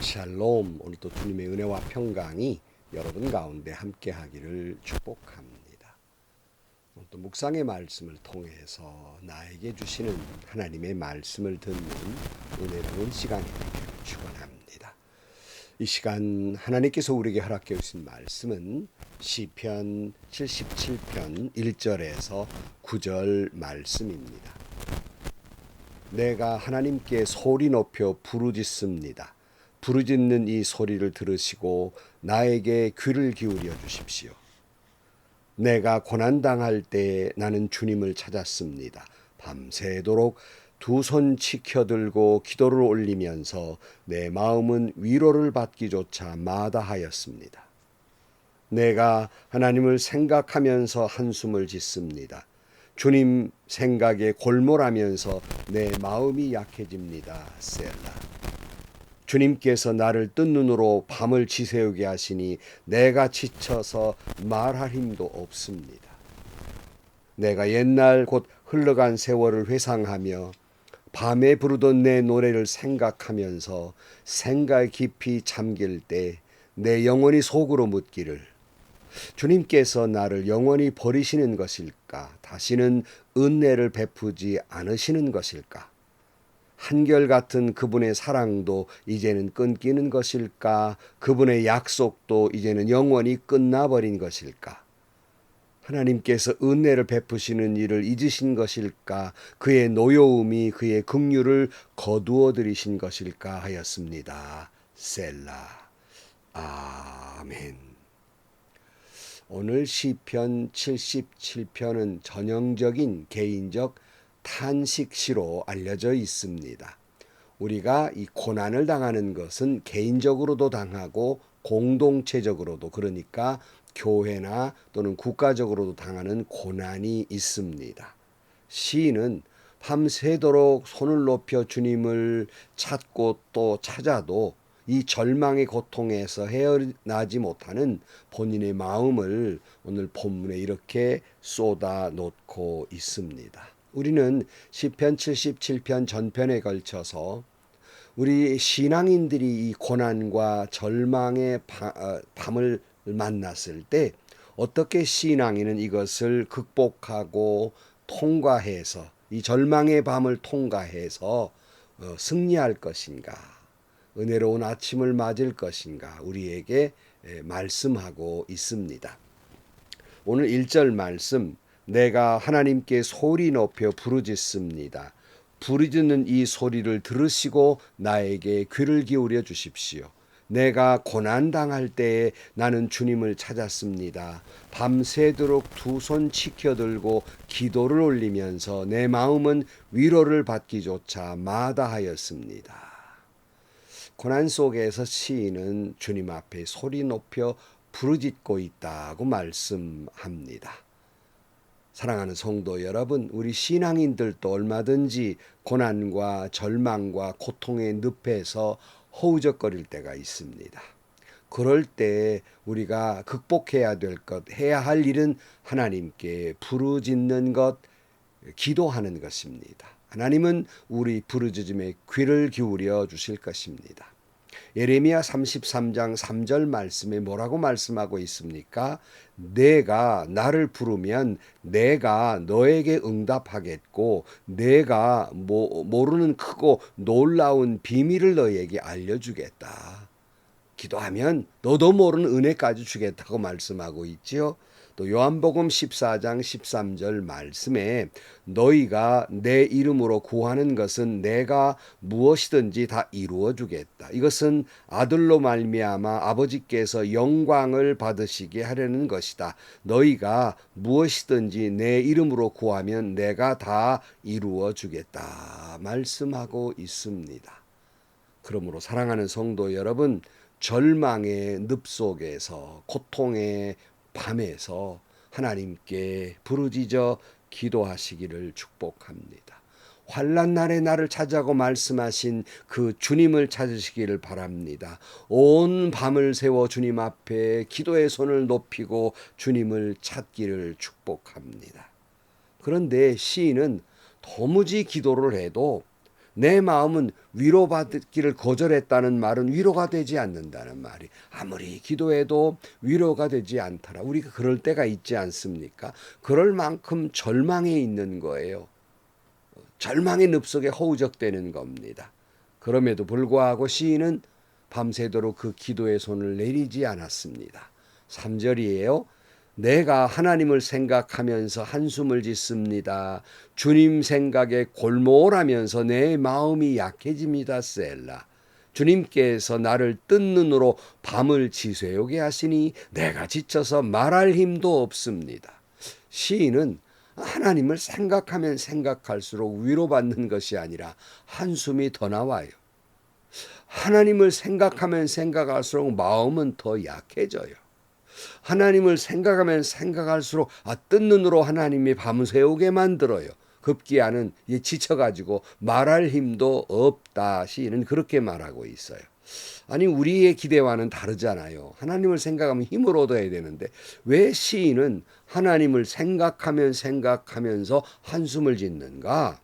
샬롬. 오늘도 주님의 은혜와 평강이 여러분 가운데 함께하기를 축복합니다. 오늘도 묵상의 말씀을 통해서 나에게 주시는 하나님의 말씀을 듣는 은혜로운 시간이 되기를 축원합니다. 이 시간 하나님께서 우리에게 허락해 주신 말씀은 시편 77편 1절에서 9절 말씀입니다. 내가 하나님께 소리 높여 부르짖습니다. 부르짖는 이 소리를 들으시고 나에게 귀를 기울여 주십시오. 내가 고난당할 때에 나는 주님을 찾았습니다. 밤새도록 두 손 치켜들고 기도를 올리면서 내 마음은 위로를 받기조차 마다하였습니다. 내가 하나님을 생각하면서 한숨을 짓습니다. 주님 생각에 골몰하면서 내 마음이 약해집니다. 셀라. 주님께서 나를 뜬 눈으로 밤을 지새우게 하시니 내가 지쳐서 말할 힘도 없습니다. 내가 옛날 곧 흘러간 세월을 회상하며 밤에 부르던 내 노래를 생각하면서 생각 깊이 잠길 때 내 영혼이 속으로 묻기를 주님께서 나를 영원히 버리시는 것일까? 다시는 은혜를 베푸지 않으시는 것일까? 한결같은 그분의 사랑도 이제는 끊기는 것일까? 그분의 약속도 이제는 영원히 끝나버린 것일까? 하나님께서 은혜를 베푸시는 일을 잊으신 것일까? 그의 노여움이 그의 긍휼을 거두어 들이신 것일까 하였습니다. 셀라. 아멘. 오늘 시편 77편은 전형적인 개인적 탄식시로 알려져 있습니다. 우리가 이 고난을 당하는 것은 개인적으로도 당하고 공동체적으로도, 그러니까 교회나 또는 국가적으로도 당하는 고난이 있습니다. 시인은 밤새도록 손을 높여 주님을 찾고 또 찾아도 이 절망의 고통에서 헤어나지 못하는 본인의 마음을 오늘 본문에 이렇게 쏟아 놓고 있습니다. 우리는 시편 77편 전편에 걸쳐서 우리 신앙인들이 이 고난과 절망의 밤을 만났을 때 어떻게 신앙인은 이것을 극복하고 통과해서 이 절망의 밤을 통과해서 승리할 것인가, 은혜로운 아침을 맞을 것인가 우리에게 말씀하고 있습니다. 오늘 1절 말씀, 내가 하나님께 소리 높여 부르짖습니다. 부르짖는 이 소리를 들으시고 나에게 귀를 기울여 주십시오. 내가 고난당할 때에 나는 주님을 찾았습니다. 밤새도록 두 손 치켜들고 기도를 올리면서 내 마음은 위로를 받기조차 마다하였습니다. 고난 속에서 시인은 주님 앞에 소리 높여 부르짖고 있다고 말씀합니다. 사랑하는 성도 여러분, 우리 신앙인들도 얼마든지 고난과 절망과 고통의 늪에서 허우적거릴 때가 있습니다. 그럴 때 우리가 극복해야 될 것, 해야 할 일은 하나님께 부르짖는 것, 기도하는 것입니다. 하나님은 우리 부르짖음에 귀를 기울여 주실 것입니다. 예레미야 33장 3절 말씀에 뭐라고 말씀하고 있습니까? 내가 나를 부르면 내가 너에게 응답하겠고 내가 모르는 크고 놀라운 비밀을 너에게 알려주겠다. 기도하면 너도 모르는 은혜까지 주겠다고 말씀하고 있지요. 또 요한복음 14장 13절 말씀에 너희가 내 이름으로 구하는 것은 내가 무엇이든지 다 이루어 주겠다. 이것은 아들로 말미암아 아버지께서 영광을 받으시게 하려는 것이다. 너희가 무엇이든지 내 이름으로 구하면 내가 다 이루어 주겠다. 말씀하고 있습니다. 그러므로 사랑하는 성도 여러분, 절망의 늪 속에서 고통의 밤에서 하나님께 부르짖어 기도하시기를 축복합니다. 환난 날에 나를 찾아고 말씀하신 그 주님을 찾으시기를 바랍니다. 온 밤을 새워 주님 앞에 기도의 손을 높이고 주님을 찾기를 축복합니다. 그런데 시인은 도무지 기도를 해도 내 마음은 위로받기를 거절했다는 말은 위로가 되지 않는다는 말이, 아무리 기도해도 위로가 되지 않더라. 우리가 그럴 때가 있지 않습니까? 그럴 만큼 절망에 있는 거예요. 절망의 늪속에 허우적대는 겁니다. 그럼에도 불구하고 시인은 밤새도록 그 기도의 손을 내리지 않았습니다. 3절이에요. 내가 하나님을 생각하면서 한숨을 짓습니다. 주님 생각에 골몰하면서 내 마음이 약해집니다. 셀라. 주님께서 나를 뜬 눈으로 밤을 지새우게 하시니 내가 지쳐서 말할 힘도 없습니다. 시인은 하나님을 생각하면 생각할수록 위로받는 것이 아니라 한숨이 더 나와요. 하나님을 생각하면 생각할수록 마음은 더 약해져요. 하나님을 생각하면 생각할수록 뜬 눈으로 하나님이 밤새우게 만들어요. 급기야는 지쳐가지고 말할 힘도 없다. 시인은 그렇게 말하고 있어요. 아니, 우리의 기대와는 다르잖아요. 하나님을 생각하면 힘을 얻어야 되는데 왜 시인은 하나님을 생각하면 생각하면서 한숨을 짓는가?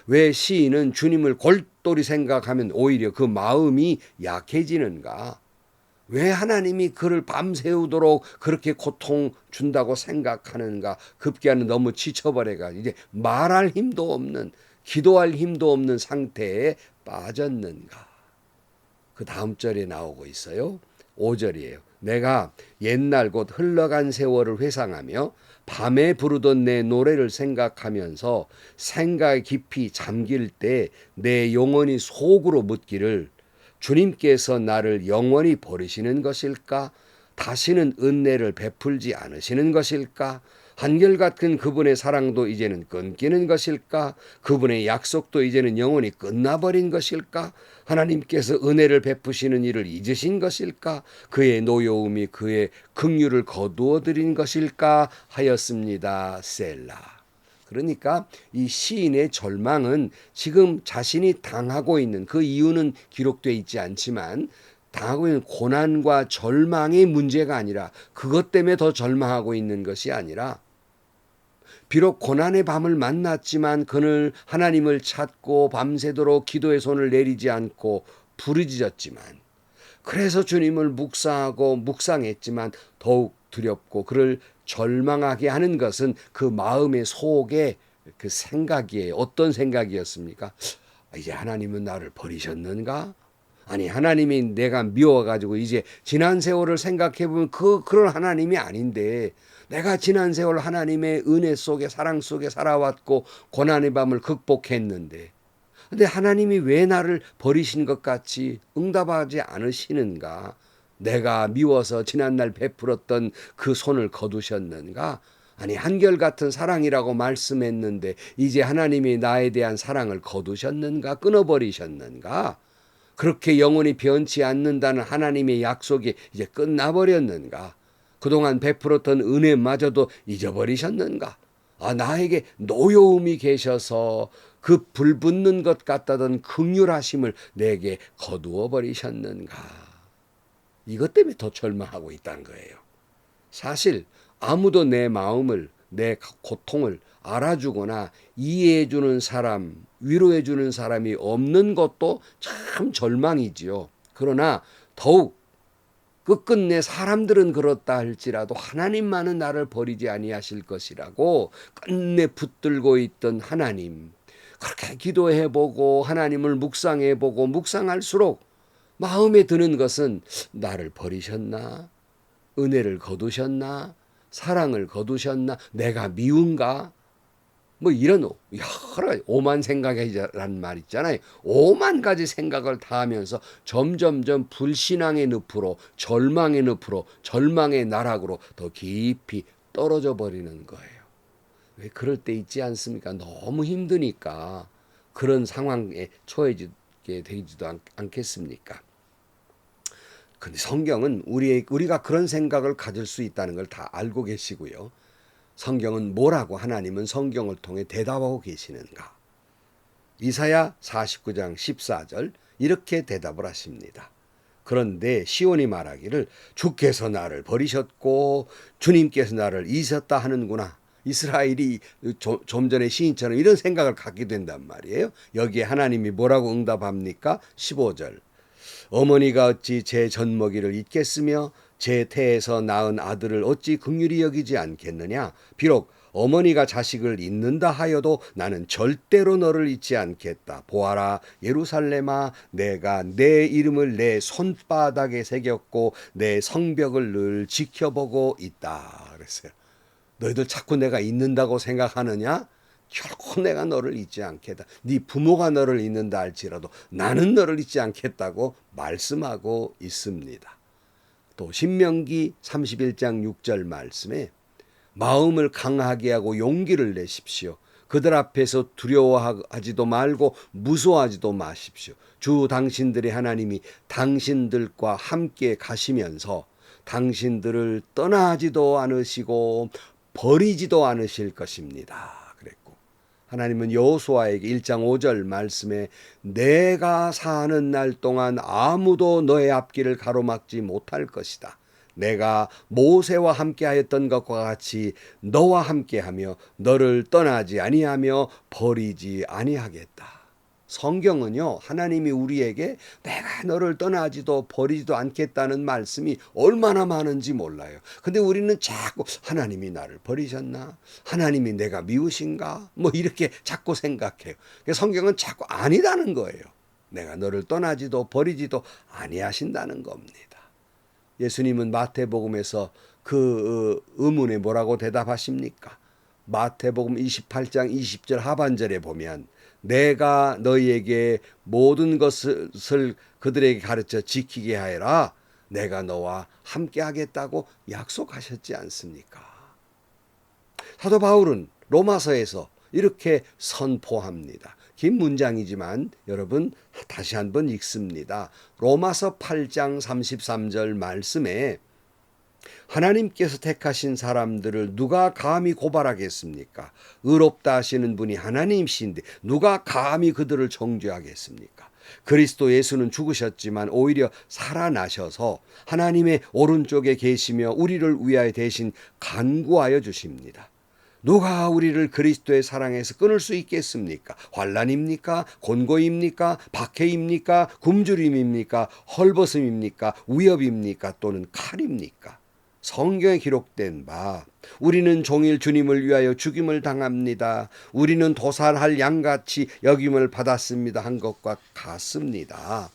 왜 시인은 주님을 골똘히 생각하면 오히려 그 마음이 약해지는가? 왜 하나님이 그를 밤새우도록 그렇게 고통 준다고 생각하는가? 급기야는 너무 지쳐버려가 이제 말할 힘도 없는, 기도할 힘도 없는 상태에 빠졌는가? 그 다음 절에 나오고 있어요. 5절이에요. 내가 옛날 곧 흘러간 세월을 회상하며 밤에 부르던 내 노래를 생각하면서 생각에 깊이 잠길 때 내 영혼이 속으로 묻기를 주님께서 나를 영원히 버리시는 것일까? 다시는 은혜를 베풀지 않으시는 것일까? 한결같은 그분의 사랑도 이제는 끊기는 것일까? 그분의 약속도 이제는 영원히 끝나버린 것일까? 하나님께서 은혜를 베푸시는 일을 잊으신 것일까? 그의 노여움이 그의 긍휼을 거두어 드린 것일까? 하였습니다. 셀라. 그러니까 이 시인의 절망은 지금 자신이 당하고 있는, 그 이유는 기록되어 있지 않지만 당하고 있는 고난과 절망의 문제가 아니라, 그것 때문에 더 절망하고 있는 것이 아니라, 비록 고난의 밤을 만났지만 그는 하나님을 찾고 밤새도록 기도의 손을 내리지 않고 부르짖었지만, 그래서 주님을 묵상하고 묵상했지만 더욱 두렵고 그를 절망하게 하는 것은 그 마음의 속에 그 생각이에요. 어떤 생각이었습니까? 이제 하나님은 나를 버리셨는가? 아니, 하나님이 내가 미워가지고 이제 지난 세월을 생각해보면 그런 하나님이 아닌데, 내가 지난 세월 하나님의 은혜 속에 사랑 속에 살아왔고 고난의 밤을 극복했는데, 근데 하나님이 왜 나를 버리신 것 같이 응답하지 않으시는가? 내가 미워서 지난날 베풀었던 그 손을 거두셨는가? 아니, 한결같은 사랑이라고 말씀했는데 이제 하나님이 나에 대한 사랑을 거두셨는가? 끊어버리셨는가? 그렇게 영원히 변치 않는다는 하나님의 약속이 이제 끝나버렸는가? 그동안 베풀었던 은혜마저도 잊어버리셨는가? 나에게 노여움이 계셔서 그 불붙는 것 같다던 긍휼하심을 내게 거두어 버리셨는가? 이것 때문에 더 절망하고 있다는 거예요. 사실 아무도 내 마음을, 내 고통을 알아주거나 이해해주는 사람, 위로해주는 사람이 없는 것도 참 절망이지요. 그러나 더욱 끝끝내 사람들은 그렇다 할지라도 하나님만은 나를 버리지 아니하실 것이라고 끝내 붙들고 있던 하나님, 그렇게 기도해보고 하나님을 묵상해보고 묵상할수록 마음에 드는 것은 나를 버리셨나? 은혜를 거두셨나? 사랑을 거두셨나? 내가 미운가? 뭐 이런 여러 가지 오만 생각이란 말 있잖아요. 오만 가지 생각을 다 하면서 점점점 불신앙의 늪으로, 절망의 늪으로, 절망의 나락으로 더 깊이 떨어져 버리는 거예요. 왜 그럴 때 있지 않습니까? 너무 힘드니까 그런 상황에 처해지게 되지도 않겠습니까? 근데 성경은 우리가 그런 생각을 가질 수 있다는 걸 다 알고 계시고요. 성경은 뭐라고 하나님은 성경을 통해 대답하고 계시는가? 이사야 49장 14절 이렇게 대답을 하십니다. 그런데 시온이 말하기를 주께서 나를 버리셨고 주님께서 나를 잊으셨다 하는구나. 이스라엘이 좀 전에 시인처럼 이런 생각을 갖게 된단 말이에요. 여기에 하나님이 뭐라고 응답합니까? 15절. 어머니가 어찌 제 젖먹이를 잊겠으며 제 태에서 낳은 아들을 어찌 긍휼히 여기지 않겠느냐. 비록 어머니가 자식을 잊는다 하여도 나는 절대로 너를 잊지 않겠다. 보아라 예루살렘아, 내가 내 이름을 내 손바닥에 새겼고 내 성벽을 늘 지켜보고 있다. 그랬어요. 너희들 자꾸 내가 잊는다고 생각하느냐? 결코 내가 너를 잊지 않겠다. 네 부모가 너를 잊는다 할지라도 나는 너를 잊지 않겠다고 말씀하고 있습니다. 또 신명기 31장 6절 말씀에 마음을 강하게 하고 용기를 내십시오. 그들 앞에서 두려워하지도 말고 무서워하지도 마십시오. 주 당신들의 하나님이 당신들과 함께 가시면서 당신들을 떠나지도 않으시고 버리지도 않으실 것입니다. 그랬고 하나님은 여호수아에게 1장 5절 말씀에 내가 사는 날 동안 아무도 너의 앞길을 가로막지 못할 것이다. 내가 모세와 함께하였던 것과 같이 너와 함께하며 너를 떠나지 아니하며 버리지 아니하겠다. 성경은요, 하나님이 우리에게 내가 너를 떠나지도 버리지도 않겠다는 말씀이 얼마나 많은지 몰라요. 근데 우리는 자꾸 하나님이 나를 버리셨나? 하나님이 내가 미우신가? 뭐 이렇게 자꾸 생각해요. 성경은 자꾸 아니다는 거예요. 내가 너를 떠나지도 버리지도 아니하신다는 겁니다. 예수님은 마태복음에서 그 의문에 뭐라고 대답하십니까? 마태복음 28장 20절 하반절에 보면 내가 너희에게 모든 것을 그들에게 가르쳐 지키게 하여라. 내가 너와 함께 하겠다고 약속하셨지 않습니까? 사도 바울은 로마서에서 이렇게 선포합니다. 긴 문장이지만 여러분 다시 한번 읽습니다. 로마서 8장 33절 말씀에 하나님께서 택하신 사람들을 누가 감히 고발하겠습니까? 의롭다 하시는 분이 하나님이신데 누가 감히 그들을 정죄하겠습니까? 그리스도 예수는 죽으셨지만 오히려 살아나셔서 하나님의 오른쪽에 계시며 우리를 위하여 대신 간구하여 주십니다. 누가 우리를 그리스도의 사랑에서 끊을 수 있겠습니까? 환난입니까? 곤고입니까? 박해입니까? 굶주림입니까? 헐벗음입니까? 위협입니까? 또는 칼입니까? 성경에 기록된 바 우리는 종일 주님을 위하여 죽임을 당합니다. 우리는 도살할 양같이 여김을 받았습니다 한 것과 같습니다.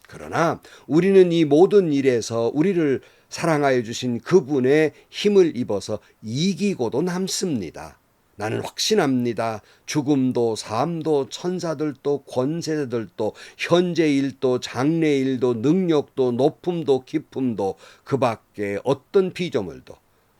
그러나 우리는 이 모든 일에서 우리를 사랑하여 주신 그분의 힘을 입어서 이기고도 남습니다. 나는 확신합니다. 죽음도 삶도 천사들도 권세들도 현재 일도 장래 일도 능력도 높음도 깊음도 그 밖에 어떤 피조물도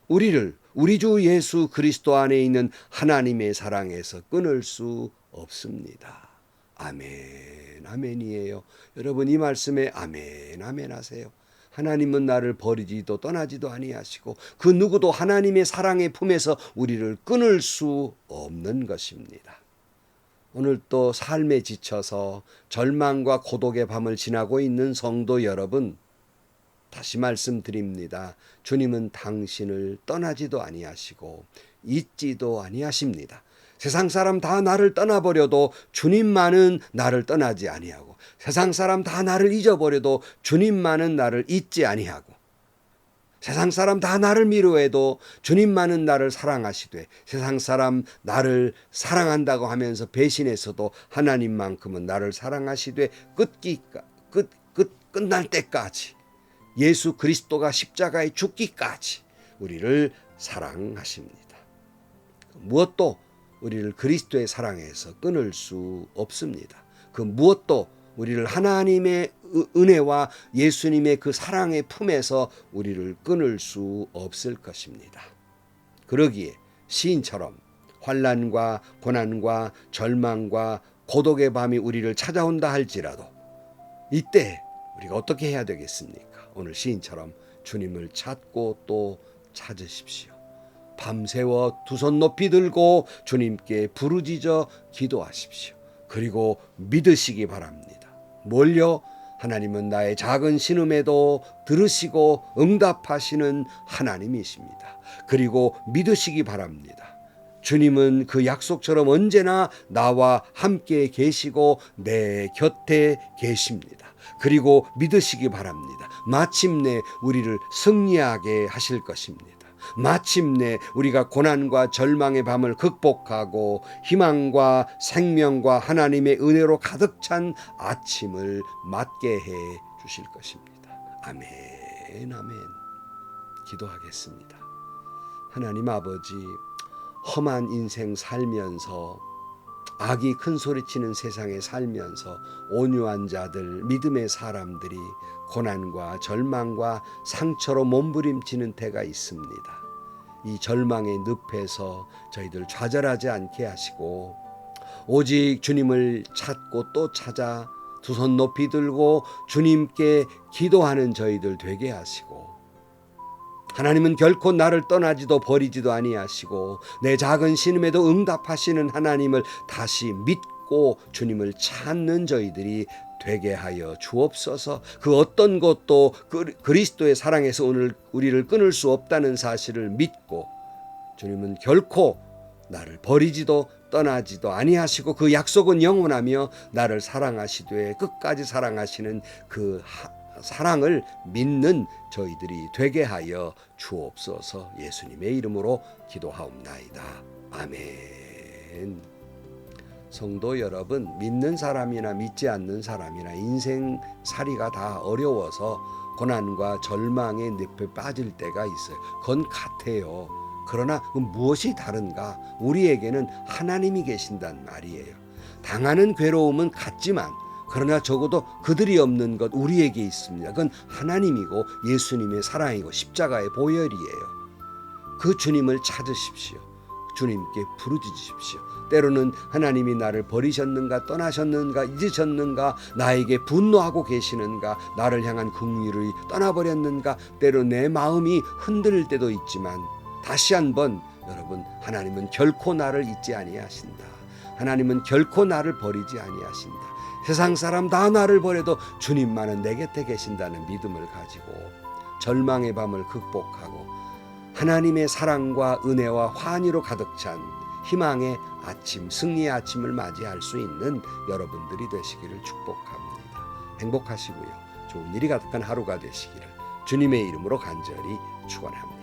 우리를 우리 주 예수 그리스도 안에 있는 하나님의 사랑에서 끊을 수 없습니다. 아멘, 아멘이에요. 여러분 이 말씀에 아멘, 아멘 하세요. 하나님은 나를 버리지도 떠나지도 아니하시고 그 누구도 하나님의 사랑의 품에서 우리를 끊을 수 없는 것입니다. 오늘 또 삶에 지쳐서 절망과 고독의 밤을 지나고 있는 성도 여러분, 다시 말씀드립니다. 주님은 당신을 떠나지도 아니하시고 잊지도 아니하십니다. 세상 사람 다 나를 떠나버려도 주님만은 나를 떠나지 아니하고 세상 사람 다 나를 잊어버려도 주님만은 나를 잊지 아니하고 세상 사람 다 나를 미워해도 주님만은 나를 사랑하시되 세상 사람 나를 사랑한다고 하면서 배신해서도 하나님만큼은 나를 사랑하시되 끝날 때까지 예수 그리스도가 십자가에 죽기까지 우리를 사랑하십니다. 무엇도 우리를 그리스도의 사랑에서 끊을 수 없습니다. 그 무엇도 우리를 하나님의 은혜와 예수님의 그 사랑의 품에서 우리를 끊을 수 없을 것입니다. 그러기에 시인처럼 환난과 고난과 절망과 고독의 밤이 우리를 찾아온다 할지라도 이때 우리가 어떻게 해야 되겠습니까? 오늘 시인처럼 주님을 찾고 또 찾으십시오. 밤새워 두 손 높이 들고 주님께 부르짖어 기도하십시오. 그리고 믿으시기 바랍니다. 뭘요? 하나님은 나의 작은 신음에도 들으시고 응답하시는 하나님이십니다. 그리고 믿으시기 바랍니다. 주님은 그 약속처럼 언제나 나와 함께 계시고 내 곁에 계십니다. 그리고 믿으시기 바랍니다. 마침내 우리를 승리하게 하실 것입니다. 마침내 우리가 고난과 절망의 밤을 극복하고 희망과 생명과 하나님의 은혜로 가득 찬 아침을 맞게 해 주실 것입니다. 아멘, 아멘. 기도하겠습니다. 하나님 아버지, 험한 인생 살면서, 악이 큰 소리치는 세상에 살면서 온유한 자들, 믿음의 사람들이 고난과 절망과 상처로 몸부림치는 때가 있습니다. 이 절망의 늪에서 저희들 좌절하지 않게 하시고, 오직 주님을 찾고 또 찾아 두 손 높이 들고 주님께 기도하는 저희들 되게 하시고, 하나님은 결코 나를 떠나지도 버리지도 아니하시고 내 작은 신음에도 응답하시는 하나님을 다시 믿고 주님을 찾는 저희들이 되게 하여 주옵소서. 그 어떤 것도 그리스도의 사랑에서 오늘 우리를 끊을 수 없다는 사실을 믿고, 주님은 결코 나를 버리지도 떠나지도 아니하시고 그 약속은 영원하며 나를 사랑하시되 끝까지 사랑하시는 그 사랑을 믿는 저희들이 되게 하여 주옵소서. 예수님의 이름으로 기도하옵나이다. 아멘. 성도 여러분, 믿는 사람이나 믿지 않는 사람이나 인생살이가 다 어려워서 고난과 절망의 늪에 빠질 때가 있어요. 그건 같아요. 그러나 무엇이 다른가? 우리에게는 하나님이 계신단 말이에요. 당하는 괴로움은 같지만 그러나 적어도 그들이 없는 것 우리에게 있습니다. 그건 하나님이고 예수님의 사랑이고 십자가의 보혈이에요. 그 주님을 찾으십시오. 주님께 부르짖으십시오. 때로는 하나님이 나를 버리셨는가, 떠나셨는가, 잊으셨는가, 나에게 분노하고 계시는가, 나를 향한 긍휼이 떠나버렸는가, 때로 내 마음이 흔들릴 때도 있지만 다시 한번 여러분, 하나님은 결코 나를 잊지 아니하신다. 하나님은 결코 나를 버리지 아니하신다. 세상 사람 다 나를 버려도 주님만은 내 곁에 계신다는 믿음을 가지고 절망의 밤을 극복하고 하나님의 사랑과 은혜와 환희로 가득 찬 희망의 아침, 승리의 아침을 맞이할 수 있는 여러분들이 되시기를 축복합니다. 행복하시고요. 좋은 일이 가득한 하루가 되시기를 주님의 이름으로 간절히 축원합니다.